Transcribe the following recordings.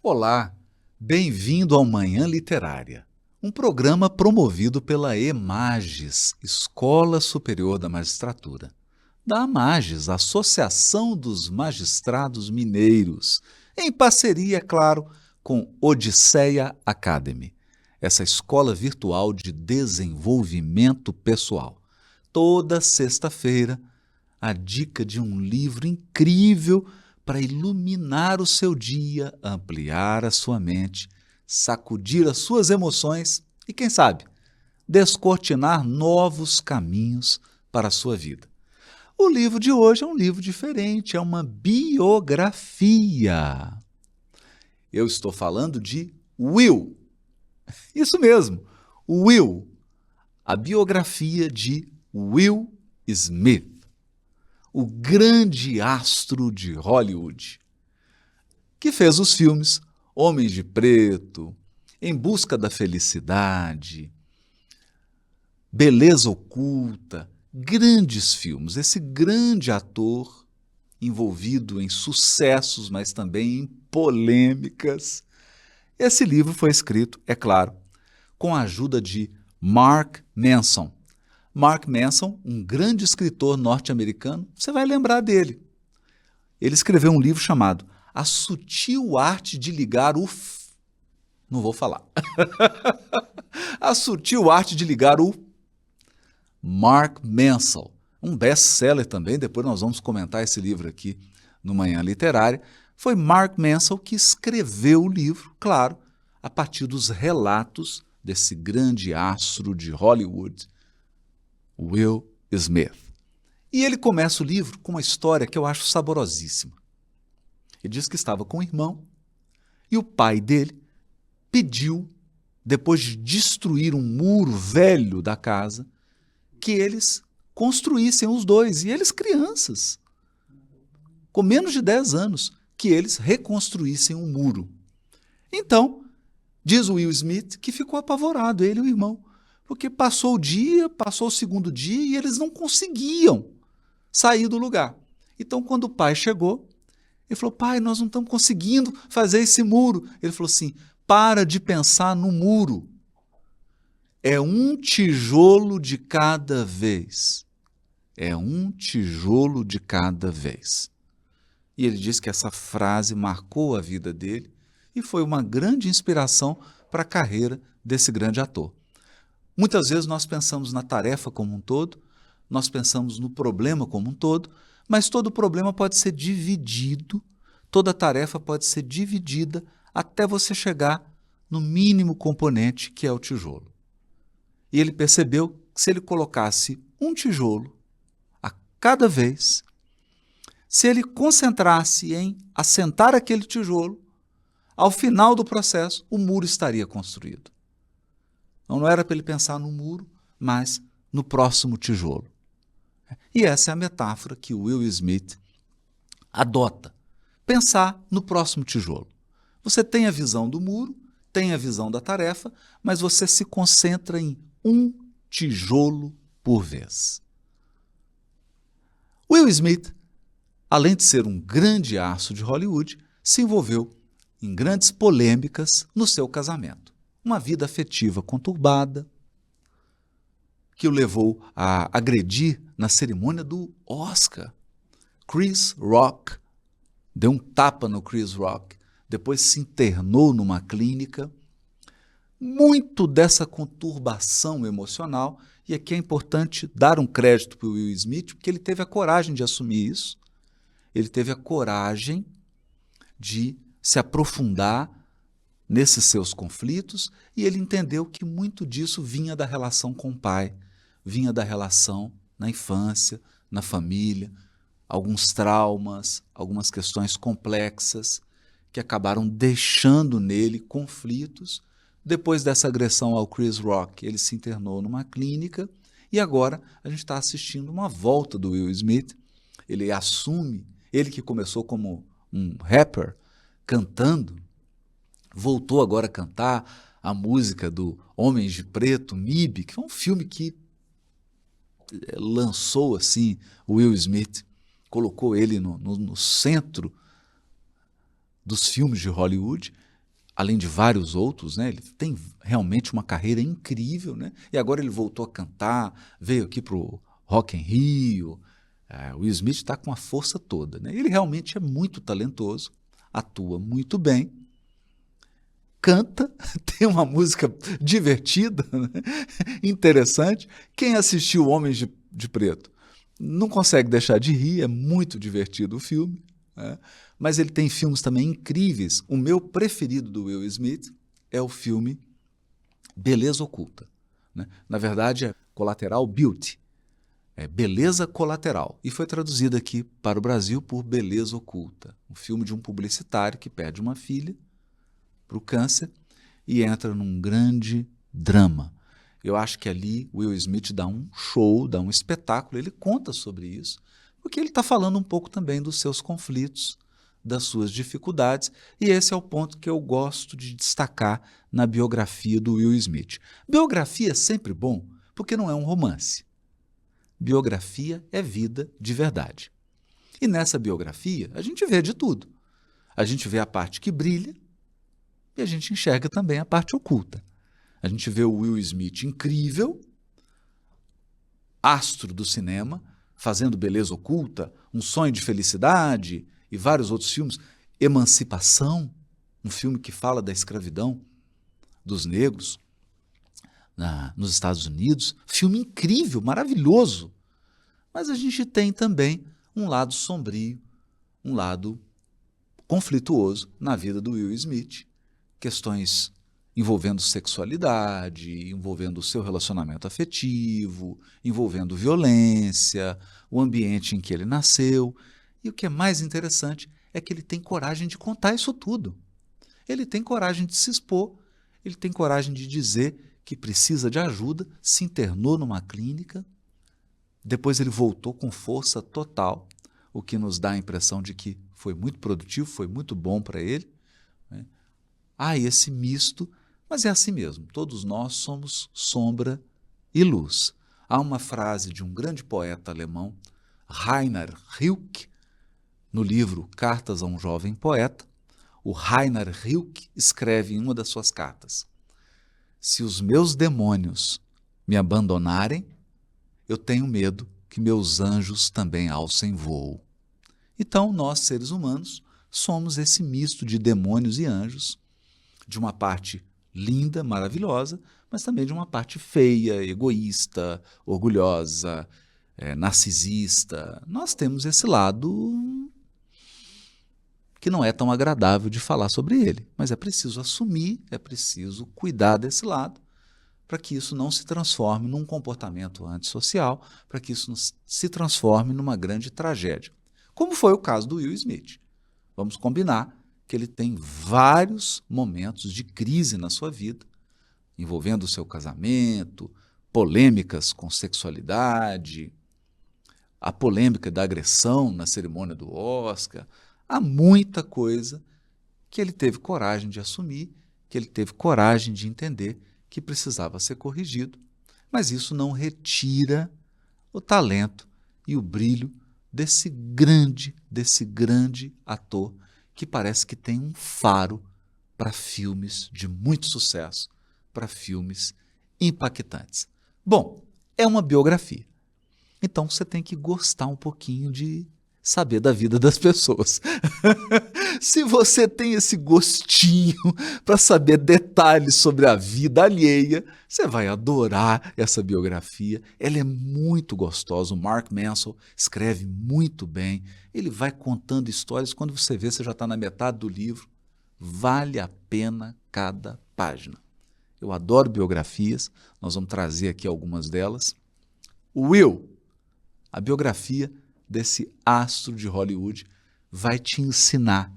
Olá, bem-vindo ao Manhã Literária, um programa promovido pela EMAGES, Escola Superior da Magistratura. Da AMAGES, Associação dos Magistrados Mineiros, em parceria, é claro, com Odisseia Academy, essa escola virtual de desenvolvimento pessoal. Toda sexta-feira, a dica de um livro incrível para iluminar o seu dia, ampliar a sua mente, sacudir as suas emoções e, quem sabe, descortinar novos caminhos para a sua vida. O livro de hoje é um livro diferente, é uma biografia. Eu estou falando de Will. Isso mesmo, Will, a biografia de Will Smith, o grande astro de Hollywood, que fez os filmes Homens de Preto, Em Busca da Felicidade, Beleza Oculta, grandes filmes. Esse grande ator envolvido em sucessos, mas também em polêmicas. Esse livro foi escrito, é claro, com a ajuda de Mark Manson. Mark Manson, um grande escritor norte-americano, você vai lembrar dele. Ele escreveu um livro chamado A Sutil Arte de Ligar o... Não vou falar. A Sutil Arte de Ligar o... Mark Manson, um best-seller também, depois nós vamos comentar esse livro aqui no Manhã Literária. Foi Mark Manson que escreveu o livro, claro, a partir dos relatos desse grande astro de Hollywood, Will Smith. E ele começa o livro com uma história que eu acho saborosíssima. Ele diz que estava com o irmão e o pai dele pediu, depois de destruir um muro velho da casa, que eles construíssem os dois, e eles crianças, com menos de 10 anos, que eles reconstruíssem um muro. Então, diz o Will Smith que ficou apavorado, ele e o irmão, porque passou o dia, passou o segundo dia e eles não conseguiam sair do lugar. Então, quando o pai chegou, ele falou: pai, nós não estamos conseguindo fazer esse muro. Ele falou assim: para de pensar no muro. É um tijolo de cada vez. É um tijolo de cada vez. E ele disse que essa frase marcou a vida dele e foi uma grande inspiração para a carreira desse grande ator. Muitas vezes nós pensamos na tarefa como um todo, nós pensamos no problema como um todo, mas todo problema pode ser dividido, toda tarefa pode ser dividida até você chegar no mínimo componente, que é o tijolo. E ele percebeu que se ele colocasse um tijolo a cada vez, se ele concentrasse em assentar aquele tijolo, ao final do processo, o muro estaria construído. Então, não era para ele pensar no muro, mas no próximo tijolo. E essa é a metáfora que o Will Smith adota. Pensar no próximo tijolo. Você tem a visão do muro, tem a visão da tarefa, mas você se concentra em um tijolo por vez. Will Smith, além de ser um grande astro de Hollywood, se envolveu em grandes polêmicas no seu casamento. Uma vida afetiva conturbada, que o levou a agredir na cerimônia do Oscar. Chris Rock deu um tapa no Chris Rock, depois se internou numa clínica. Muito dessa conturbação emocional, e aqui é importante dar um crédito para o Will Smith, porque ele teve a coragem de assumir isso, ele teve a coragem de se aprofundar nesses seus conflitos, e ele entendeu que muito disso vinha da relação com o pai, vinha da relação na infância, na família, alguns traumas, algumas questões complexas que acabaram deixando nele conflitos. Depois dessa agressão ao Chris Rock, ele se internou numa clínica e agora a gente está assistindo uma volta do Will Smith. Ele assume, ele que começou como um rapper, cantando, voltou agora a cantar a música do Homens de Preto, MIB, que foi um filme que lançou assim o Will Smith, colocou ele no centro dos filmes de Hollywood, além de vários outros, né? Ele tem realmente uma carreira incrível, né? E agora ele voltou a cantar, veio aqui para o Rock in Rio. O Will Smith está com a força toda, né? Ele realmente é muito talentoso, atua muito bem, canta, tem uma música divertida, né? Interessante. Quem assistiu Homens de Preto não consegue deixar de rir, é muito divertido o filme, né? Mas ele tem filmes também incríveis. O meu preferido do Will Smith é o filme Beleza Oculta, né? Na verdade, é Collateral Beauty, é Beleza Colateral, e foi traduzido aqui para o Brasil por Beleza Oculta, um filme de um publicitário que perde uma filha para o câncer e entra num grande drama. Eu acho que ali Will Smith dá um show, dá um espetáculo, ele conta sobre isso, porque ele está falando um pouco também dos seus conflitos, das suas dificuldades, e esse é o ponto que eu gosto de destacar na biografia do Will Smith. Biografia é sempre bom, porque não é um romance. Biografia é vida de verdade. E nessa biografia a gente vê de tudo. A gente vê a parte que brilha e a gente enxerga também a parte oculta. A gente vê o Will Smith incrível, astro do cinema, fazendo Beleza Oculta, Um Sonho de Felicidade e vários outros filmes. Emancipação, um filme que fala da escravidão dos negros nos Estados Unidos. Filme incrível, maravilhoso. Mas a gente tem também um lado sombrio, um lado conflituoso na vida do Will Smith. Questões envolvendo sexualidade, envolvendo o seu relacionamento afetivo, envolvendo violência, o ambiente em que ele nasceu. E o que é mais interessante é que ele tem coragem de contar isso tudo. Ele tem coragem de se expor, ele tem coragem de dizer que precisa de ajuda, se internou numa clínica, depois ele voltou com força total, o que nos dá a impressão de que foi muito produtivo, foi muito bom para ele, né? Há esse misto, mas é assim mesmo, todos nós somos sombra e luz. Há uma frase de um grande poeta alemão, Rainer Rilke, no livro Cartas a um Jovem Poeta. O Rainer Rilke escreve em uma das suas cartas: se os meus demônios me abandonarem, eu tenho medo que meus anjos também alcem voo. Então, nós, seres humanos, somos esse misto de demônios e anjos, de uma parte linda, maravilhosa, mas também de uma parte feia, egoísta, orgulhosa, narcisista. Nós temos esse lado que não é tão agradável de falar sobre ele, mas é preciso assumir, é preciso cuidar desse lado, para que isso não se transforme num comportamento antissocial, para que isso não se transforme numa grande tragédia. Como foi o caso do Will Smith. Vamos combinar que ele tem vários momentos de crise na sua vida, envolvendo o seu casamento, polêmicas com sexualidade, a polêmica da agressão na cerimônia do Oscar. Há muita coisa que ele teve coragem de assumir, que ele teve coragem de entender que precisava ser corrigido, mas isso não retira o talento e o brilho desse grande ator que parece que tem um faro para filmes de muito sucesso, para filmes impactantes. Bom, é uma biografia, então você tem que gostar um pouquinho de saber da vida das pessoas. Se você tem esse gostinho para saber detalhes sobre a vida alheia, você vai adorar essa biografia. Ela é muito gostosa. O Mark Mansell escreve muito bem. Ele vai contando histórias. Quando você vê, você já está na metade do livro. Vale a pena cada página. Eu adoro biografias. Nós vamos trazer aqui algumas delas. Will, a biografia desse astro de Hollywood, vai te ensinar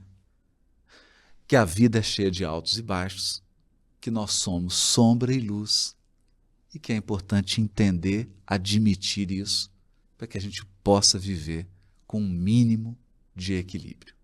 que a vida é cheia de altos e baixos, que nós somos sombra e luz e que é importante entender, admitir isso, para que a gente possa viver com um mínimo de equilíbrio.